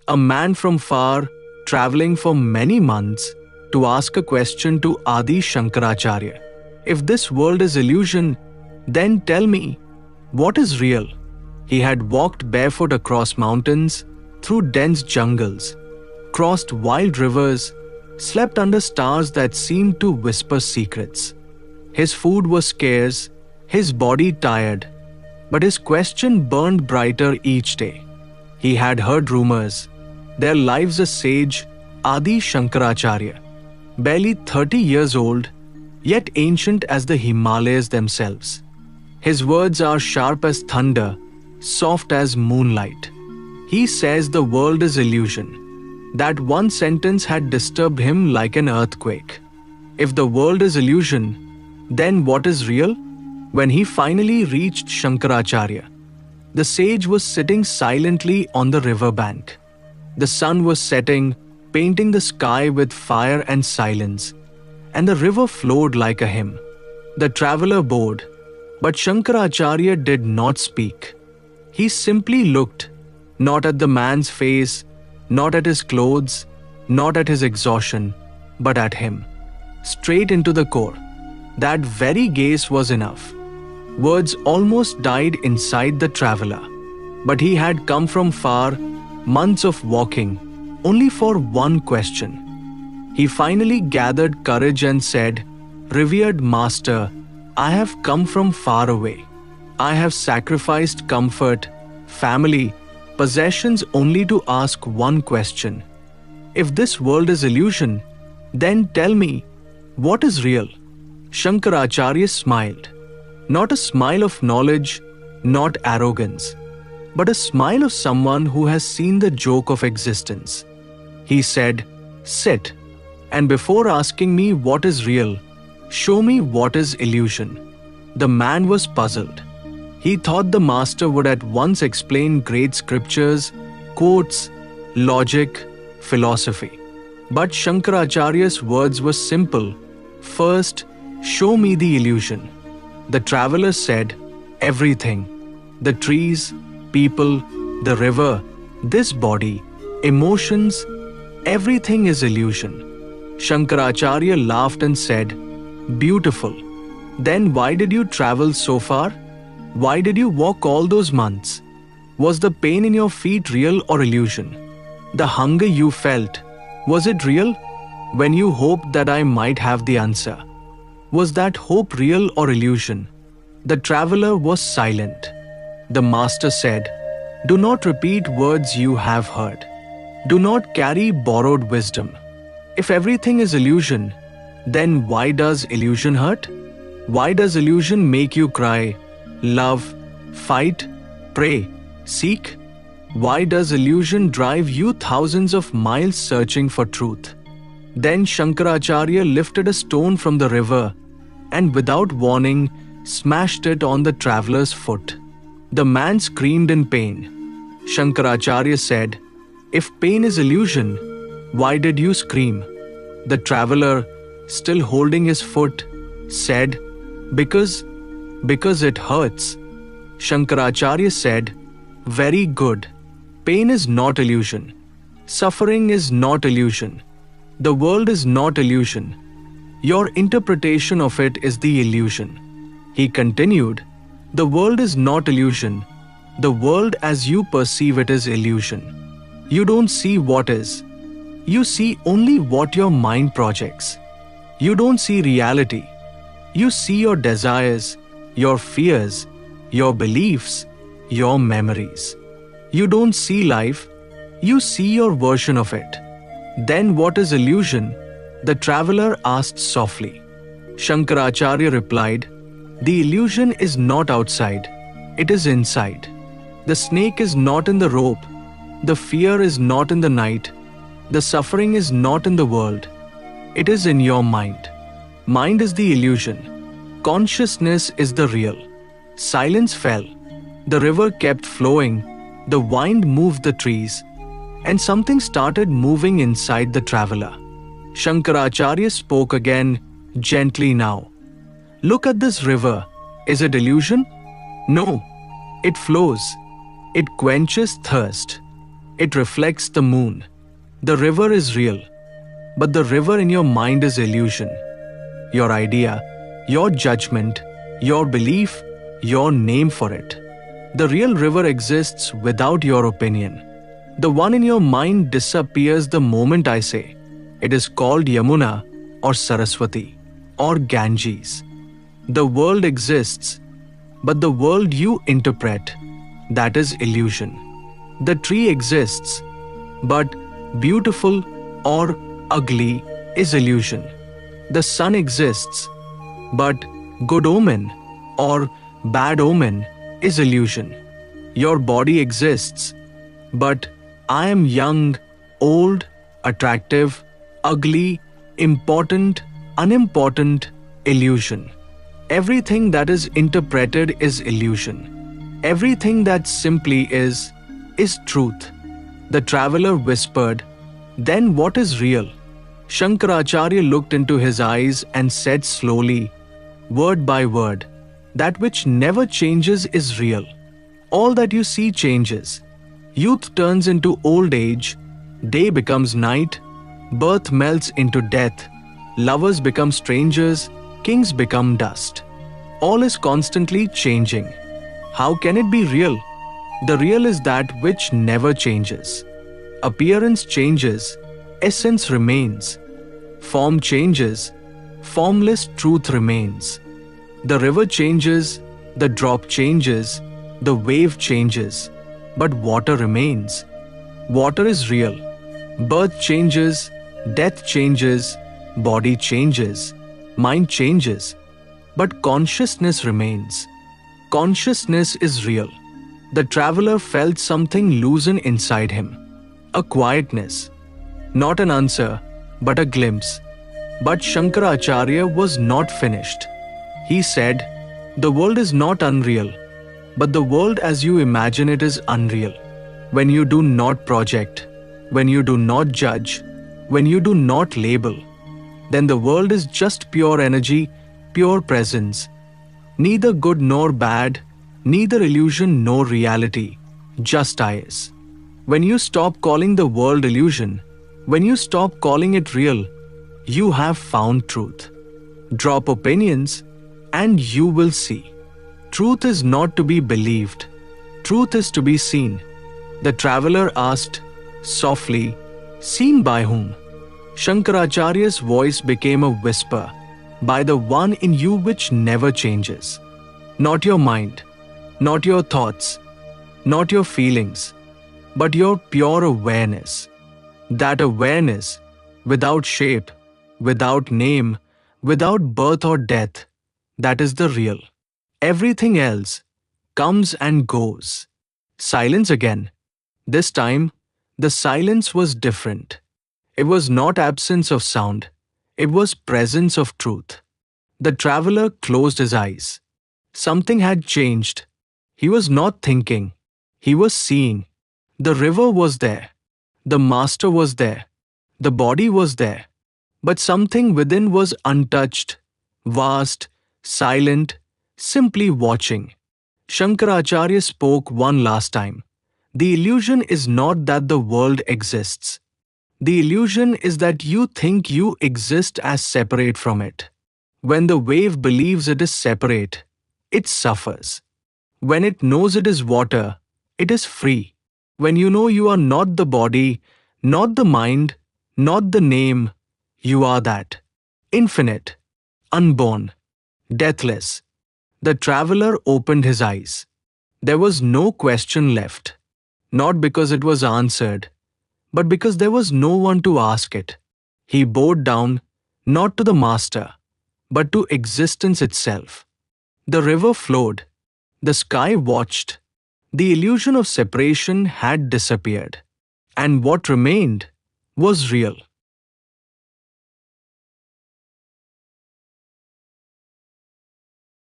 A man from far, traveling for many months to ask a question to Adi Shankaracharya. If this world is illusion, then tell me, what is real? He had walked barefoot across mountains, through dense jungles, crossed wild rivers, slept under stars that seemed to whisper secrets. His food was scarce, his body tired, but his question burned brighter each day. He had heard rumors. Their lives a sage, Adi Shankaracharya, barely 30 years old, yet ancient as the Himalayas themselves. His words are sharp as thunder, soft as moonlight. He says the world is illusion. That one sentence had disturbed him like an earthquake. If the world is illusion, then what is real? When he finally reached Shankaracharya, the sage was sitting silently on the river bank. The sun was setting, painting the sky with fire and silence, and the river flowed like a hymn. The traveler bowed, but Shankaracharya did not speak. He simply looked, not at the man's face, not at his clothes, not at his exhaustion, but at him, straight into the core. That very gaze was enough. Words almost died inside the traveler. But he had come from far, months of walking, only for one question. He finally gathered courage and said, "Revered Master, I have come from far away. I have sacrificed comfort, family, possessions only to ask one question. If this world is illusion, then tell me, what is real?" Shankaracharya smiled. Not a smile of knowledge, not arrogance, but a smile of someone who has seen the joke of existence. He said, "Sit, and before asking me what is real, show me what is illusion." The man was puzzled. He thought the master would at once explain great scriptures, quotes, logic, philosophy. But Shankaracharya's words were simple. "First, show me the illusion." The traveler said, "Everything. The trees, people, the river, this body, emotions, everything is illusion." Shankaracharya laughed and said, "Beautiful. Then why did you travel so far? Why did you walk all those months? Was the pain in your feet real or illusion? The hunger you felt, was it real? When you hoped that I might have the answer, was that hope real or illusion?" The traveler was silent. The master said, "Do not repeat words you have heard. Do not carry borrowed wisdom. If everything is illusion, then why does illusion hurt? Why does illusion make you cry, love, fight, pray, seek? Why does illusion drive you thousands of miles searching for truth?" Then Shankaracharya lifted a stone from the river and without warning smashed it on the traveler's foot. The man screamed in pain. Shankaracharya said, "If pain is illusion, why did you scream?" The traveler, still holding his foot, said, Because it hurts." Shankaracharya said, "Very good. Pain is not illusion. Suffering is not illusion. The world is not illusion. Your interpretation of it is the illusion." He continued, "The world is not illusion. The world as you perceive it is illusion. You don't see what is. You see only what your mind projects. You don't see reality. You see your desires, your fears, your beliefs, your memories. You don't see life. You see your version of it. Then what is illusion?" the traveler asked softly. Shankaracharya replied, "The illusion is not outside. It is inside. The snake is not in the rope. The fear is not in the night. The suffering is not in the world. It is in your mind. Mind is the illusion. Consciousness is the real." Silence fell. The river kept flowing. The wind moved the trees. And something started moving inside the traveler. Shankaracharya spoke again, gently now. "Look at this river. Is it illusion? No. It flows. It quenches thirst. It reflects the moon. The river is real, but the river in your mind is illusion. Your idea, your judgment, your belief, your name for it. The real river exists without your opinion. The one in your mind disappears the moment I say. It is called Yamuna or Saraswati or Ganges. The world exists, but the world you interpret, that is illusion. The tree exists, but beautiful or ugly is illusion. The sun exists, but good omen or bad omen is illusion. Your body exists, but I am young, old, attractive, ugly, important, unimportant, illusion. Everything that is interpreted is illusion. Everything that simply is truth. The traveler whispered, "Then what is real?" Shankaracharya looked into his eyes and said slowly, word by word, "That which never changes is real. All that you see changes. Youth turns into old age, day becomes night, birth melts into death, lovers become strangers, kings become dust. All is constantly changing. How can it be real? The real is that which never changes. Appearance changes, essence remains. Form changes, formless truth remains. The river changes, the drop changes, the wave changes, but water remains. Water is real. Birth changes, death changes, body changes, mind changes, but consciousness remains. Consciousness is real. The traveler felt something loosen inside him. A quietness. Not an answer, but a glimpse. But Shankaracharya was not finished. He said, "The world is not unreal, but the world as you imagine it is unreal. When you do not project, when you do not judge, when you do not label, then the world is just pure energy, pure presence. Neither good nor bad, neither illusion nor reality, just eyes. When you stop calling the world illusion, when you stop calling it real, you have found truth. Drop opinions and you will see. Truth is not to be believed. Truth is to be seen." The traveler asked softly, "Seen by whom?" Shankaracharya's voice became a whisper, "By the one in you which never changes. Not your mind, not your thoughts, not your feelings, but your pure awareness. That awareness, without shape, without name, without birth or death, that is the real. Everything else comes and goes." Silence again. This time, the silence was different. It was not absence of sound. It was presence of truth. The traveler closed his eyes. Something had changed. He was not thinking. He was seeing. The river was there. The master was there. The body was there. But something within was untouched, vast, silent, simply watching. Shankaracharya spoke one last time. The illusion is not that the world exists. The illusion is that you think you exist as separate from it. When the wave believes it is separate, it suffers. When it knows it is water, it is free. When you know you are not the body, not the mind, not the name, you are that. Infinite, unborn, deathless. The traveler opened his eyes. There was no question left. Not because it was answered, but because there was no one to ask it. He bowed down, not to the master, but to existence itself. The river flowed. The sky watched. The illusion of separation had disappeared. And what remained was real.